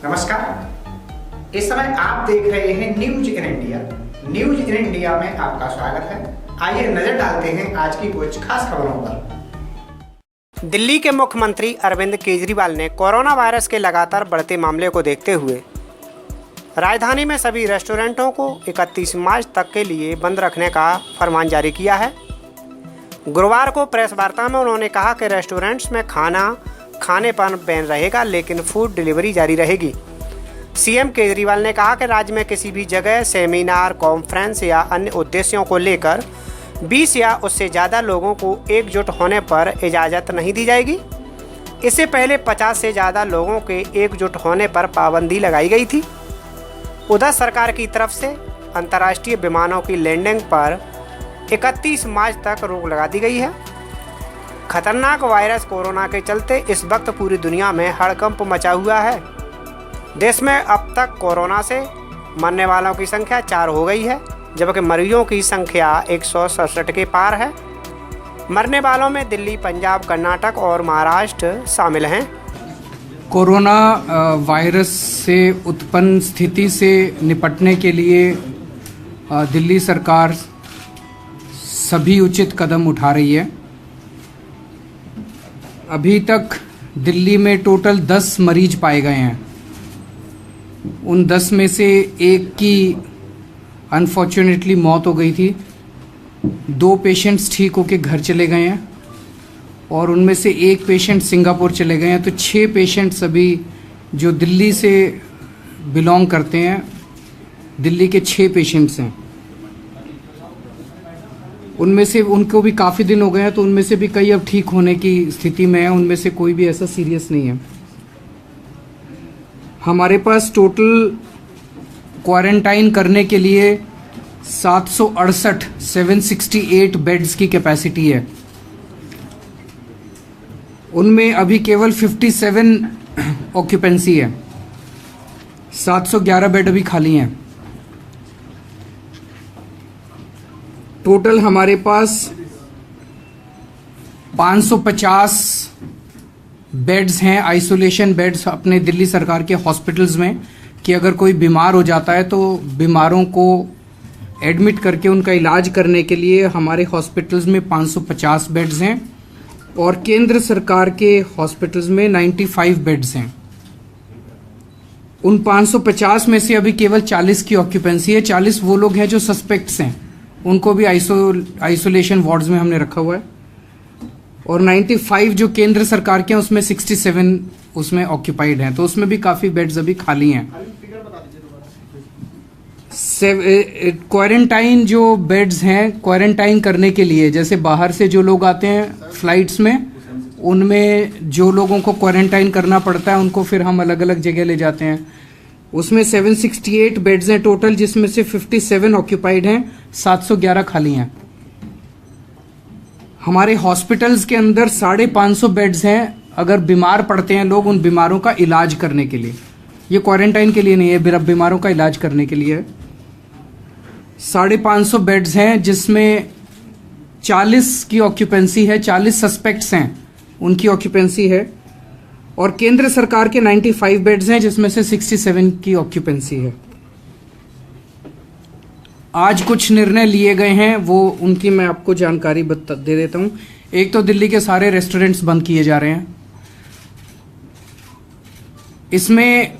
नमस्कार। इस समय आप देख रहे हैं news in India. News in India में आपका स्वागत है। आइए नजर डालते हैं आज की कुछ खास खबरों पर। दिल्ली के मुख्यमंत्री अरविंद केजरीवाल ने कोरोना वायरस के लगातार बढ़ते मामले को देखते हुए राजधानी में सभी रेस्टोरेंटों को 31 मार्च तक के लिए बंद रखने का फरमान जारी किया है। गुरुवार को प्रेस वार्ता में उन्होंने कहा कि रेस्टोरेंट्स में खाने पर बैन रहेगा, लेकिन फूड डिलीवरी जारी रहेगी। सीएम केजरीवाल ने कहा कि राज्य में किसी भी जगह सेमिनार, कॉन्फ्रेंस या अन्य उद्देश्यों को लेकर 20 या उससे ज़्यादा लोगों को एकजुट होने पर इजाज़त नहीं दी जाएगी। इससे पहले 50 से ज़्यादा लोगों के एकजुट होने पर पाबंदी लगाई गई थी। उधर सरकार की तरफ से अंतर्राष्ट्रीय विमानों की लैंडिंग पर 31 मार्च तक रोक लगा दी गई है। खतरनाक वायरस कोरोना के चलते इस वक्त पूरी दुनिया में हड़कंप मचा हुआ है। देश में अब तक कोरोना से मरने वालों की संख्या 4 हो गई है, जबकि मरीजों की संख्या 167 के पार है। मरने वालों में दिल्ली, पंजाब, कर्नाटक और महाराष्ट्र शामिल हैं। कोरोना वायरस से उत्पन्न स्थिति से निपटने के लिए दिल्ली सरकार सभी उचित कदम उठा रही है। अभी तक दिल्ली में टोटल 10 मरीज पाए गए हैं। उन 10 में से एक की अनफॉर्चुनेटली मौत हो गई थी। 2 पेशेंट्स ठीक होकर घर चले गए हैं और उनमें से एक पेशेंट सिंगापुर चले गए हैं। तो 6 पेशेंट्स अभी जो दिल्ली से बिलोंग करते हैं, दिल्ली के 6 पेशेंट्स हैं। उनमें से उनको भी काफ़ी दिन हो गए हैं, तो उनमें से भी कई अब ठीक होने की स्थिति में है। उनमें से कोई भी ऐसा सीरियस नहीं है। हमारे पास टोटल क्वारंटाइन करने के लिए 768 बेड्स की कैपेसिटी है। उनमें अभी केवल 57 ऑक्यूपेंसी है। 711 बेड अभी खाली हैं। टोटल हमारे पास 550 बेड्स हैं, आइसोलेशन बेड्स अपने दिल्ली सरकार के हॉस्पिटल्स में, कि अगर कोई बीमार हो जाता है तो बीमारों को एडमिट करके उनका इलाज करने के लिए हमारे हॉस्पिटल्स में 550 बेड्स हैं और केंद्र सरकार के हॉस्पिटल्स में 95 बेड्स हैं। उन 550 में से अभी केवल 40 की ऑक्यूपेंसी है। 40 वो लोग हैं जो सस्पेक्ट्स हैं, उनको भी आइसोलेशन वार्ड्स में हमने रखा हुआ है। और 95 जो केंद्र सरकार के हैं उसमें 67 उसमें ऑक्यूपाइड हैं, तो उसमें भी काफ़ी बेड्स अभी खाली हैं। क्वारंटाइन जो बेड्स हैं, क्वारंटाइन करने के लिए, जैसे बाहर से जो लोग आते हैं फ्लाइट्स में, उनमें जो लोगों को क्वारंटाइन करना पड़ता है उनको फिर हम अलग अलग जगह ले जाते हैं। उसमें 768 बेड्स हैं टोटल, जिसमें से 57 ऑक्यूपाइड हैं, 711 खाली हैं। हमारे हॉस्पिटल्स के अंदर 550 बेड्स हैं, अगर बीमार पड़ते हैं लोग उन बीमारों का इलाज करने के लिए। ये क्वारंटाइन के लिए नहीं है, बीमारों का इलाज करने के लिए है। 550 बेड्स हैं, जिसमें 40 की ऑक्यूपेंसी है, 40 सस्पेक्ट्स हैं, उनकी ऑक्यूपेंसी है। और केंद्र सरकार के 95 बेड्स हैं, जिसमें से 67 की ऑक्यूपेंसी है। आज कुछ निर्णय लिए गए हैं, वो उनकी मैं आपको जानकारी दे देता हूं। एक तो दिल्ली के सारे रेस्टोरेंट्स बंद किए जा रहे हैं। इसमें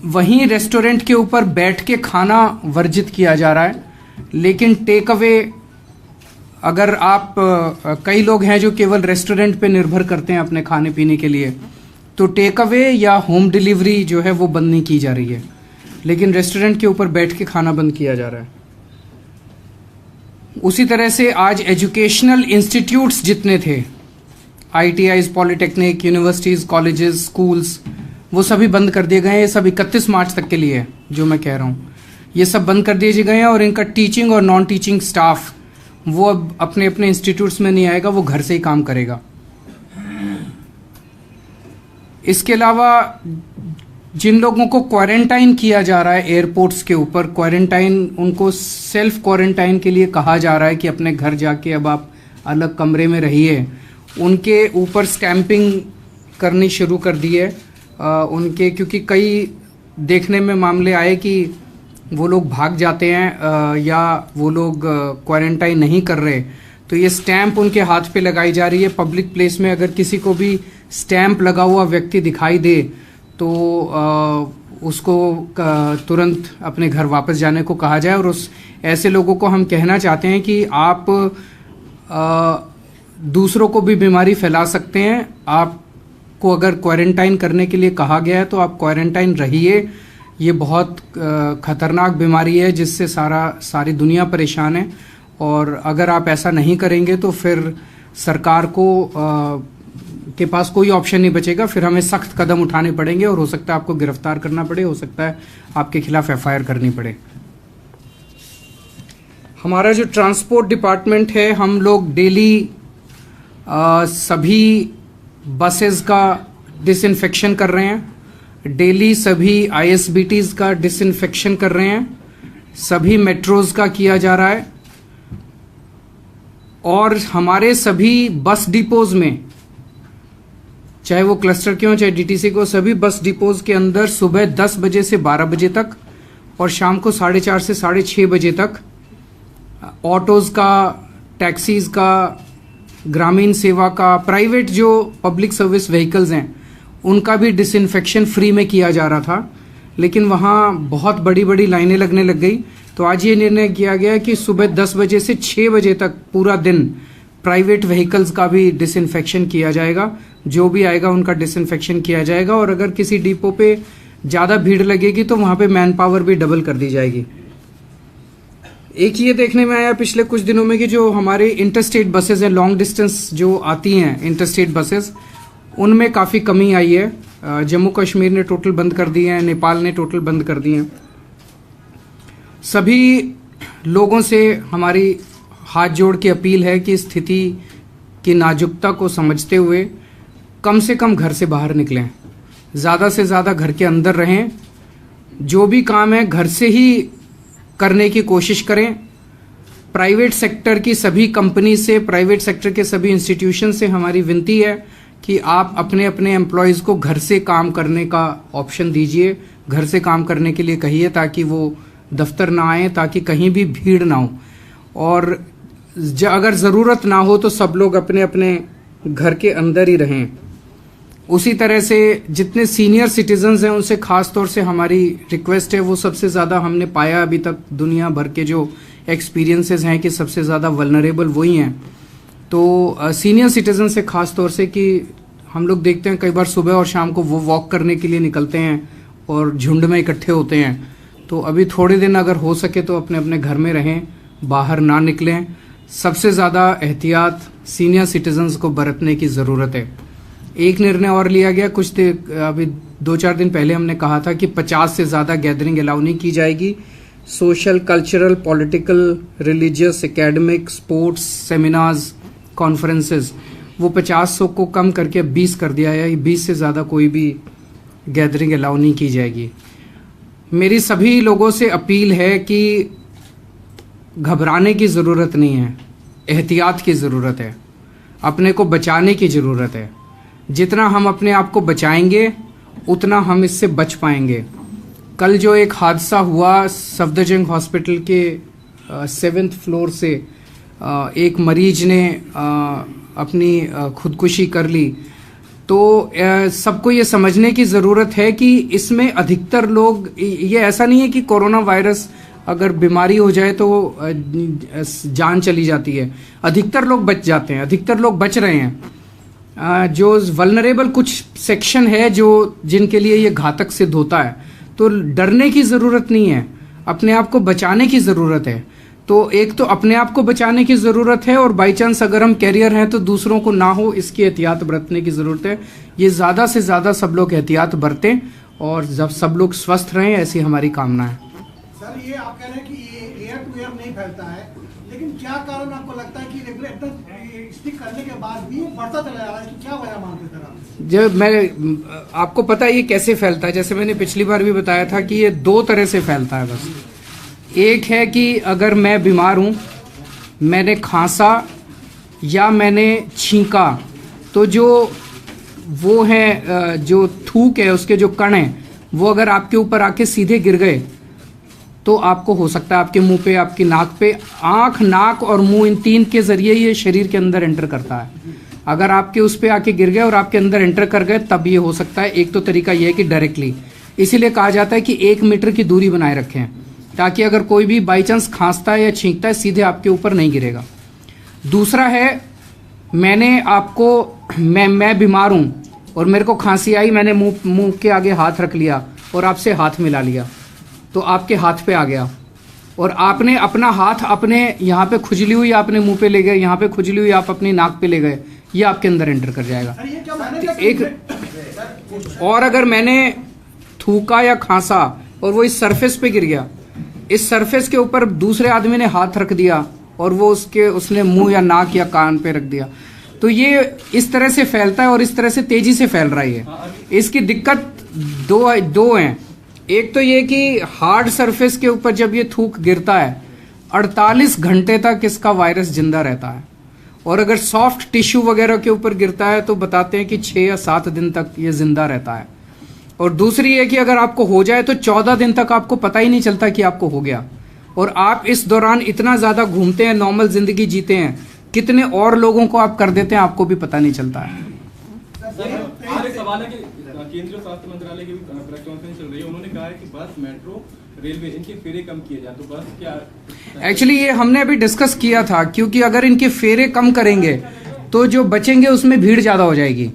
वहीं रेस्टोरेंट के ऊपर बैठ के खाना वर्जित किया जा रहा है, लेकिन टेक अवे, अगर आप कई लोग हैं जो केवल रेस्टोरेंट पे निर्भर करते हैं अपने खाने पीने के लिए, तो टेक अवे या होम डिलीवरी जो है वो बंद नहीं की जा रही है, लेकिन रेस्टोरेंट के ऊपर बैठ के खाना बंद किया जा रहा है। उसी तरह से आज एजुकेशनल इंस्टीट्यूट्स जितने थे, ITIs, polytechnic, universities, colleges, schools, वो सभी बंद कर दिए गए हैं। ये सब 31 मार्च तक के लिए है जो मैं कह रहा हूँ, ये सब बंद कर दिए गए हैं। और इनका टीचिंग और नॉन टीचिंग स्टाफ वो अब अपने अपने इंस्टीट्यूट्स में नहीं आएगा, वो घर से ही काम करेगा। इसके अलावा जिन लोगों को क्वारंटाइन किया जा रहा है एयरपोर्ट्स के ऊपर, क्वारंटाइन, उनको सेल्फ क्वारंटाइन के लिए कहा जा रहा है कि अपने घर जाके अब आप अलग कमरे में रहिए, उनके ऊपर स्टैंपिंग करनी शुरू कर दी है। उनके, क्योंकि कई देखने में मामले आए कि वो लोग भाग जाते हैं या वो लोग क्वारंटाइन नहीं कर रहे, तो ये स्टैंप उनके हाथ पे लगाई जा रही है। पब्लिक प्लेस में अगर किसी को भी स्टैंप लगा हुआ व्यक्ति दिखाई दे तो उसको तुरंत अपने घर वापस जाने को कहा जाए। और उस ऐसे लोगों को हम कहना चाहते हैं कि आप दूसरों को भी बीमारी फैला सकते हैं। आपको अगर क्वारंटाइन करने के लिए कहा गया है तो आप क्वारंटाइन रहिए। ये बहुत खतरनाक बीमारी है जिससे सारी दुनिया परेशान है, और अगर आप ऐसा नहीं करेंगे तो फिर सरकार को के पास कोई ऑप्शन नहीं बचेगा, फिर हमें सख्त कदम उठाने पड़ेंगे और हो सकता है आपको गिरफ्तार करना पड़े, हो सकता है आपके खिलाफ एफआईआर करनी पड़े। हमारा जो ट्रांसपोर्ट डिपार्टमेंट है, हम लोग डेली सभी बसेस का डिसइंफेक्शन कर रहे हैं, डेली सभी आईएसबीटीज का डिसइंफेक्शन कर रहे हैं, सभी मेट्रोज का किया जा रहा है, और हमारे सभी बस डिपोज में, चाहे वो क्लस्टर के हों चाहे डीटीसी को, सभी बस डिपोज के अंदर सुबह 10 बजे से 12 बजे तक और शाम को 4:30 से 6:30 बजे तक ऑटोज का, टैक्सीज का, ग्रामीण सेवा का, प्राइवेट जो पब्लिक सर्विस व्हीकल्स हैं उनका भी डिसइंफेक्शन फ्री में किया जा रहा था। लेकिन वहाँ बहुत बड़ी बड़ी लाइनें लगने लग गई, तो आज ये निर्णय किया गया कि सुबह 10 बजे से 6 बजे तक पूरा दिन प्राइवेट व्हीकल्स का भी डिसइंफेक्शन किया जाएगा। जो भी आएगा उनका डिसइंफेक्शन किया जाएगा, और अगर किसी डिपो पे ज़्यादा भीड़ लगेगी तो वहाँ पे मैन पावर भी डबल कर दी जाएगी। एक ये देखने में आया पिछले कुछ दिनों में कि जो हमारे इंटरस्टेट बसेस हैं, लॉन्ग डिस्टेंस जो आती हैं इंटरस्टेट बसेस, उनमें काफ़ी कमी आई है। जम्मू कश्मीर ने टोटल बंद कर दिए हैं, नेपाल ने टोटल बंद कर दिए हैं। सभी लोगों से हमारी हाथ जोड़ के अपील है कि स्थिति की नाजुकता को समझते हुए कम से कम घर से बाहर निकलें, ज़्यादा से ज़्यादा घर के अंदर रहें, जो भी काम है घर से ही करने की कोशिश करें। प्राइवेट सेक्टर की सभी कंपनी से, प्राइवेट सेक्टर के सभी इंस्टीट्यूशन से हमारी विनती है कि आप अपने अपने एम्प्लॉयज़ को घर से काम करने का ऑप्शन दीजिए, घर से काम करने के लिए कहिए, ताकि वो दफ्तर ना आए, ताकि कहीं भी भीड़ ना हो, और अगर ज़रूरत ना हो तो सब लोग अपने अपने घर के अंदर ही रहें। उसी तरह से जितने सीनियर सिटीजन्स हैं उनसे ख़ास तौर से हमारी रिक्वेस्ट है, वो सबसे ज़्यादा हमने पाया अभी तक दुनिया भर के जो एक्सपीरियंसेस हैं कि सबसे ज़्यादा वल्नरेबल वही हैं। तो सीनियर सिटीजन से ख़ास तौर से कि हम लोग देखते हैं कई बार सुबह और शाम को वो वॉक करने के लिए निकलते हैं और झुंड में इकट्ठे होते हैं, तो अभी थोड़े दिन अगर हो सके तो अपने अपने घर में रहें, बाहर ना निकलें। सबसे ज़्यादा एहतियात सीनियर सिटीजन्स को बरतने की ज़रूरत है। एक निर्णय और लिया गया अभी 2-4 दिन पहले, हमने कहा था कि 50 से ज़्यादा गैदरिंग अलाउ नहीं की जाएगी। Social, cultural, political, religious, academic, sports, seminars, conferences, वो 50 को कम करके 20 कर दिया है। 20 से ज़्यादा कोई भी गैदरिंग अलाउ नहीं की जाएगी। मेरी सभी लोगों से अपील है कि घबराने की ज़रूरत नहीं है, एहतियात की ज़रूरत है, अपने को बचाने की ज़रूरत है। जितना हम अपने आप को बचाएंगे उतना हम इससे बच पाएंगे। कल जो एक हादसा हुआ सफदरजंग हॉस्पिटल के 7th फ्लोर से, एक मरीज ने अपनी खुदकुशी कर ली, तो सबको ये समझने की ज़रूरत है कि इसमें अधिकतर लोग, ये ऐसा नहीं है कि कोरोना वायरस अगर बीमारी हो जाए तो जान चली जाती है, अधिकतर लोग बच जाते हैं, अधिकतर लोग बच रहे हैं। जो वल्नरेबल कुछ सेक्शन है जो जिनके लिए ये घातक सिद्ध होता है, तो डरने की ज़रूरत नहीं है, अपने आप को बचाने की ज़रूरत है। तो एक तो अपने आप को बचाने की ज़रूरत है, और बाई चांस अगर हम कैरियर हैं तो दूसरों को ना हो इसकी एहतियात बरतने की ज़रूरत है। ये ज़्यादा से ज़्यादा सब लोग एहतियात बरतें और जब सब लोग स्वस्थ रहें, ऐसी हमारी कामना है। सर, ये आप कह रहे हैं कि ये एयर टू एयर नहीं फैलता है, लेकिन क्या कारण आपको लगता है कि रेगुलेटर स्टिक करने के बाद भी बढ़ता चला जा रहा है, कि क्या वजह मानते सर आप? जब मैं आपको पता है ये कैसे फैलता है, जैसे मैंने पिछली बार भी बताया था कि ये 2 तरह से फैलता है बस। एक है कि अगर मैं बीमार हूँ, मैंने खांसा या मैंने छींका, तो जो वो है जो थूक है, उसके जो कण हैं, वो अगर आपके ऊपर आके सीधे गिर गए तो आपको हो सकता है आपके मुंह पे, आपकी नाक पे, आंख, नाक और मुंह, इन तीन के जरिए ये शरीर के अंदर एंटर करता है। अगर आपके उस पे आके गिर गए और आपके अंदर एंटर कर गए तब ये हो सकता है। एक तो तरीका ये है कि डायरेक्टली, इसीलिए कहा जाता है कि 1 मीटर की दूरी बनाए रखें, ताकि अगर कोई भी बाई चांस खांसता है या छींकता है सीधे आपके ऊपर नहीं गिरेगा। दूसरा है, मैंने आपको, मैं बीमार हूं और मेरे को खांसी आई, मैंने मुंह के आगे हाथ रख लिया और आपसे हाथ मिला लिया, तो आपके हाथ पे आ गया और आपने अपना हाथ अपने यहाँ पे खुजली हुई आपने मुंह पे ले गए, यहाँ पे खुजली हुई आप अपनी नाक पे ले गए, ये आपके अंदर एंटर कर जाएगा। एक और, अगर मैंने थूका या खांसा और वो इस सरफेस पे गिर गया, इस सरफेस के ऊपर दूसरे आदमी ने हाथ रख दिया और वो उसने मुंह या नाक या कान पे रख दिया, तो ये इस तरह से फैलता है और इस तरह से तेजी से फैल रहा है। इसकी दिक्कत दो हैं। एक तो ये कि हार्ड सरफेस के ऊपर जब ये थूक गिरता है 48 घंटे तक इसका वायरस जिंदा रहता है, और अगर सॉफ्ट टिश्यू वगैरह के ऊपर गिरता है तो बताते हैं कि 6 या 7 दिन तक ये जिंदा रहता है। और दूसरी है कि अगर आपको हो जाए तो 14 दिन तक आपको पता ही नहीं चलता कि आपको हो गया, और आप इस दौरान इतना ज्यादा घूमते हैं, नॉर्मल जिंदगी जीते हैं, कितने और लोगों को आप कर देते हैं आपको भी पता नहीं चलता है। सवाल है कि केंद्रीय स्वास्थ्य मंत्रालय की प्रेस कॉन्फ्रेंस चल रही है, उन्होंने कहा है कि बस, मेट्रो, रेलवे, इनके फेरे कम किए जाए, तो बस क्या एक्चुअली ये हमने अभी डिस्कस किया था, क्योंकि अगर इनके फेरे कम करेंगे तो जो बचेंगे उसमें भीड़ ज्यादा हो जाएगी।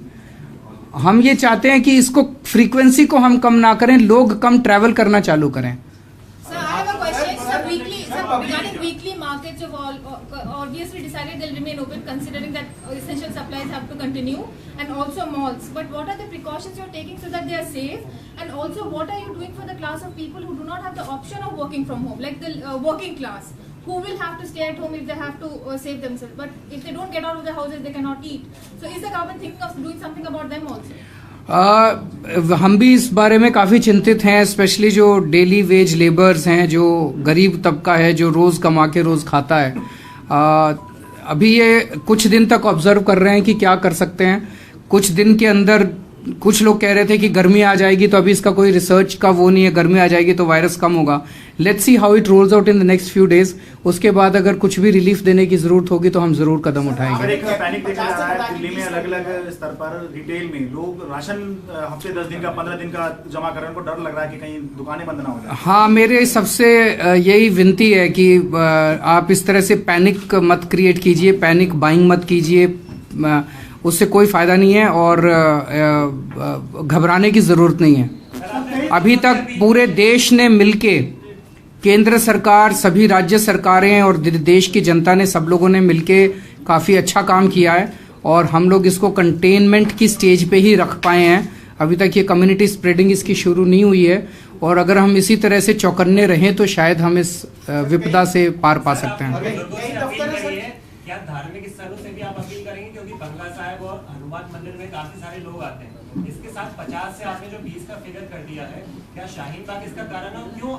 हम ये चाहते हैं कि इसको, फ्रीक्वेंसी को हम कम ना करें, लोग कम ट्रैवल करना चालू करें। Weekly markets of all obviously decided they'll remain open, considering that essential supplies have to continue, and also malls. But what are the precautions you're taking so that they are safe? And also, what are you doing for the class of people who do not have the option of working from home, like the working class, who will have to stay at home if they have to save themselves? But if they don't get out of their houses, they cannot eat. So, is the government thinking of doing something about them also? हम भी इस बारे में काफ़ी चिंतित हैं, specially जो daily veg labours हैं, जो गरीब तबका है, जो रोज़ कमा के रोज़ खाता है। अभी ये कुछ दिन तक ऑब्जर्व कर रहे हैं कि क्या कर सकते हैं। कुछ दिन के अंदर कुछ लोग कह रहे थे कि गर्मी आ जाएगी, तो अभी इसका कोई रिसर्च का वो नहीं है, गर्मी आ जाएगी तो वायरस कम होगा। Let's see how it roles out in the next few days. उसके बाद अगर कुछ भी रिलीफ देने की जरूरत होगी तो हम जरूर कदम उठाएंगे। एक पैनिक देखा जा रहा है दिल्ली में, अलग अलग स्तर पर रिटेल में लोग राशन हफ्ते 10 दिन का, 15 दिन का जमा कर रहे हैं, उनको डर लग रहा है कि कहीं दुकानें बंद ना हो जाए। हाँ, मेरे सबसे यही विनती है कि आप इस तरह से पैनिक मत क्रिएट कीजिए, पैनिक बाइंग मत कीजिए, उससे कोई फायदा नहीं है और घबराने की जरूरत नहीं है। अभी तक पूरे देश ने मिलके, केंद्र सरकार, सभी राज्य सरकारें और देश की जनता ने, सब लोगों ने मिलके काफी अच्छा काम किया है और हम लोग इसको कंटेनमेंट की स्टेज पे ही रख पाए हैं। अभी तक ये कम्युनिटी स्प्रेडिंग इसकी शुरू नहीं हुई है, और अगर हम इसी तरह से चौकन्ने रहें तो शायद हम इस विपदा से पार पा सकते हैं। क्या धार्मिक स्थलों से भी आप अपील करेंगे, क्योंकि बंगला साहिब और हनुमान मंदिर में काफी सारे लोग आते हैं, इसके साथ 50 से आपने जो 20 का फिगर कर दिया है, क्या शाहीन बाग इसका कारण है? क्यों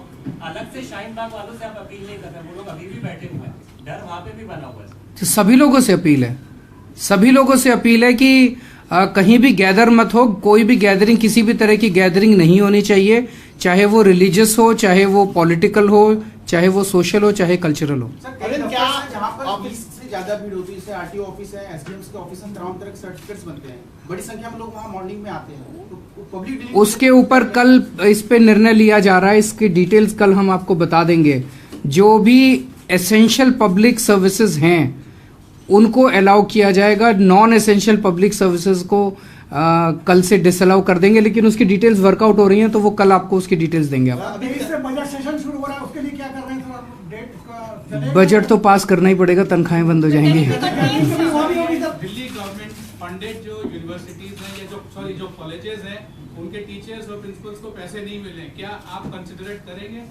अलग से शाहीन बाग वालों से आप अपील नहीं कर रहे? वो लोग अभी भी बैठे हुए हैं, डर वहां पे भी बना हुआ है। सभी लोगों से अपील है, सभी लोगों से अपील है कि कहीं भी गैदर मत हो, कोई भी गैदरिंग, किसी भी तरह की गैदरिंग नहीं होनी चाहिए, चाहे वो रिलीजियस हो, चाहे वो पॉलिटिकल हो, चाहे वो सोशल हो, चाहे कल्चरल हो। क्या जहाँ पर ऑफिस से ज्यादा भीड़ होती है, जैसे आरटीओ ऑफिस है, एसडीएम्स के ऑफिस है, तमाम तरह के सर्टिफिकेट्स बनते हैं, बड़ी संख्या में लोग वहाँ मॉर्निंग में आते हैं, तो पब्लिक उसके ऊपर कल इस पे निर्णय लिया जा रहा है। इसकी डिटेल्स कल हम आपको बता देंगे। जो भी एसेंशियल पब्लिक सर्विसेज हैं उनको अलाउ किया जाएगा, नॉन एसेंशियल पब्लिक सर्विसेज को कल से डिसअलाउ कर देंगे, लेकिन उसकी डिटेल्स वर्कआउट हो रही हैं तो वो कल आपको उसकी डिटेल्स देंगे। आप बजट सेशन शुरू हो रहा है, उसके लिए क्या कर रहे हैं? बजट तो पास करना ही पड़ेगा, तनख्वाहें बंद हो जाएंगी। दिल्ली गवर्नमेंट फंडेड जो यूनिवर्सिटीज हैं या जो कॉलेजेस हैं, उनके टीचर्स और प्रिंसिपल्स को पैसे नहीं मिले, क्या आप कंसिडरेट करेंगे?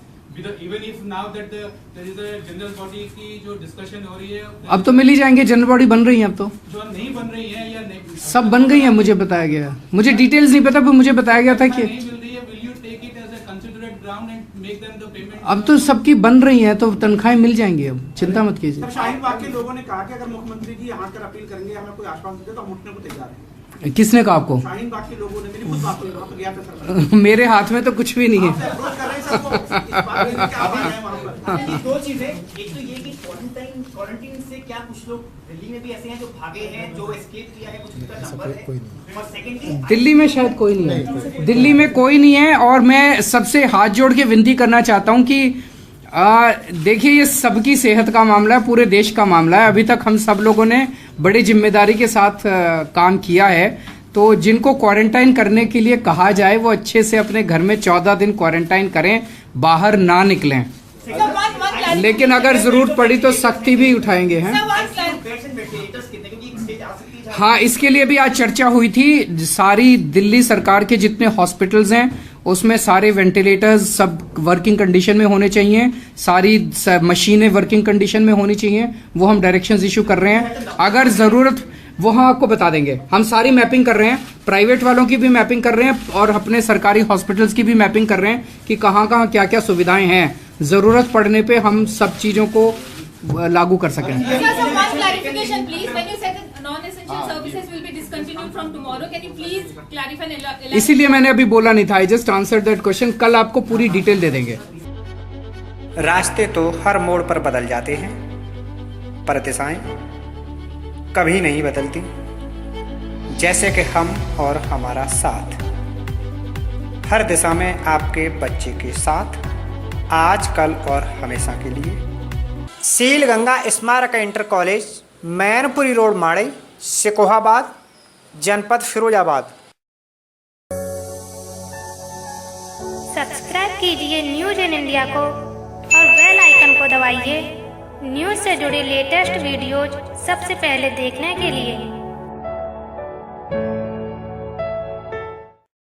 Even if now that there is a general body की जो डिस्कशन हो रही है, अब तो मिल ही जाएंगे, जनरल बॉडी बन रही है अब तो, जो नहीं बन रही है या नहीं, सब बन गई है, मुझे बताया गया। मुझे डिटेल्स नहीं पता, पर मुझे बताया गया था कि नहीं मिल रही है। Will you take it as a considerate ground and make them the payment? अब तो सबकी बन रही हैं तो तनख्वाहें मिल जाएंगी, अब चिंता मत कीजिए। शाहीन बाग के लोगों ने कहा कि अगर मुख्यमंत्री जी यहाँ कर अपील करेंगे, हमें कोई आश्वासन दे तो हम उठने को तैयार हैं। किसने कहा आपको? शाहीन बाग के लोगों ने, मेरी खुद बात हुई, वहाँ पे गया था सर। मेरे हाथ में तो कुछ भी नहीं है। आपसे अप्रोच कर रहे हैं सर, वो इस बात में क्या बात है वहाँ पर? ये दो चीजें, एक तो ये कि क्वारंटाइन से क्या कुछ लोग दिल्ली में भी ऐसे हैं जो भागे हैं, जो एस्केप किया है, कुछ उनका नंबर है, और सेकेंडली दिल्ली में शायद कोई नहीं है, दिल्ली में कोई नहीं है। और मैं सबसे हाथ जोड़ के विनती करना चाहता हूं कि देखिए, ये सबकी सेहत का मामला है, पूरे देश का मामला है। अभी तक हम सब लोगों ने बड़ी जिम्मेदारी के साथ काम किया है। तो जिनको क्वारंटाइन करने के लिए कहा जाए वो अच्छे से अपने घर में 14 दिन क्वारंटाइन करें, बाहर ना निकलें। लेकिन अगर जरूरत पड़ी तो सख्ती भी उठाएंगे हैं। हाँ, इसके लिए भी आज चर्चा हुई थी। सारी दिल्ली सरकार के जितने हॉस्पिटल्स हैं उसमें सारे वेंटिलेटर्स सब वर्किंग कंडीशन में होने चाहिए, सारी मशीनें वर्किंग कंडीशन में होनी चाहिए। वो हम डायरेक्शंस इशू कर रहे हैं। अगर जरूरत वो हम आपको बता देंगे। हम सारी मैपिंग कर रहे हैं, प्राइवेट वालों की भी मैपिंग कर रहे हैं और अपने सरकारी हॉस्पिटल्स की भी मैपिंग कर रहे हैं कि कहाँ कहाँ क्या क्या सुविधाएं हैं। जरूरत पड़ने पे हम सब चीजों को लागू कर सकें। इसीलिए मैंने अभी बोला नहीं था, I just answer that question. कल आपको पूरी डिटेल दे देंगे। रास्ते तो हर मोड़ पर बदल जाते हैं, पर दिशाएं कभी नहीं बदलती। जैसे कि हम और हमारा साथ, हर दिशा में आपके बच्चे के साथ, आज कल और हमेशा के लिए। Seel Ganga Smarak inter college, Mainpuri road, Madai, Sikohabad, जनपद फिरोजाबाद। सब्सक्राइब कीजिए न्यूज इन इंडिया को और बेल आइकन को दबाइए न्यूज से जुड़ी लेटेस्ट वीडियोज सबसे पहले देखने के लिए।